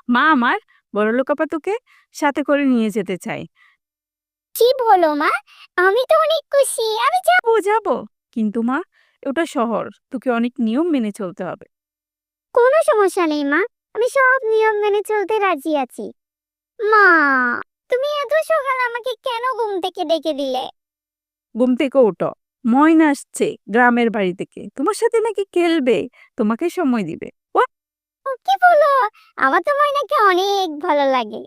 মা আমার বড়লোক আপা তোকে সাথে করে নিয়ে যেতে চায়। কি বলো মা? আমি তো অনেক খুশি, আমি যাব। যাবো কিন্তু মা, ওটা শহর, তোকে অনেক নিয়ম মেনে চলতে হবে। কোনো সমস্যা নেই মা, আমি সব নিয়ম মেনে চলতে রাজি আছি। মা, তুমি এত সকাল আমাকে কেন ঘুম থেকে ডেকে দিলে? ঘুম থেকে ওঠো, ময়না আসছে গ্রামের বাড়ি থেকে, তোমার সাথে নাকি খেলবে, তোমাকে সময় দিবে। ও, কি বলো? আমার তো ময়নাকে অনেক ভালো লাগে,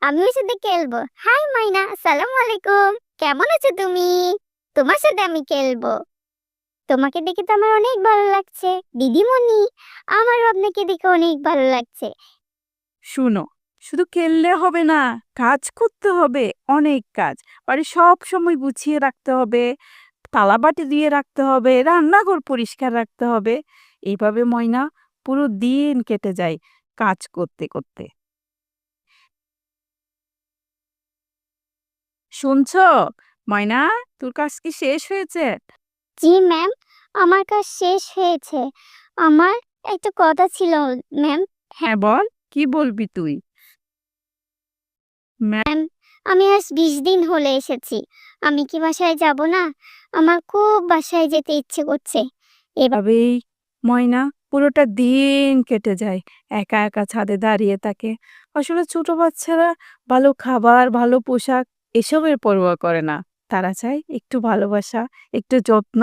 আমি ওর সাথে খেলবো। হাই ময়না, আসসালামু আলাইকুম, কেমন আছো তুমি? তোমার সাথে আমি খেলবো। তোমাকে দেখে তো আমার অনেক ভালো লাগছে দিদিমণি, আমারও আপনাকে দেখে অনেক ভালো লাগছে। শুনো, শুধু খেললে হবে না, কাজ করতে হবে, অনেক কাজ। বাড়ি সব সময় গুছিয়ে রাখতে হবে, থালাবাটি দিয়ে রাখতে হবে, রান্নাঘর পরিষ্কার রাখতে হবে। এইভাবে ময়না পুরো দিন কেটে যায় কাজ করতে করতে। শুনছো ময়না, তোর কাজ কি শেষ হয়েছে? জি ম্যাম, আমার কাজ শেষ হয়েছে। আমার একটা কথা ছিল ম্যাম। হ্যাঁ বল, কি বলবি তুই? ম্যাম, আমি আজ 20 দিন হলে এসেছি, আমি কি বাসায় যাব না? আমার খুব বাসায় যেতে ইচ্ছে করছে। এবার এভাবেই ময়না পুরোটা দিন কেটে যায়, একা একা ছাদে দাঁড়িয়ে থাকে। আসলে ছোট বাচ্চারা ভালো খাবার, ভালো পোশাক এসবের পরোয়া করে না। তারা চায় একটু ভালোবাসা, একটু যত্ন,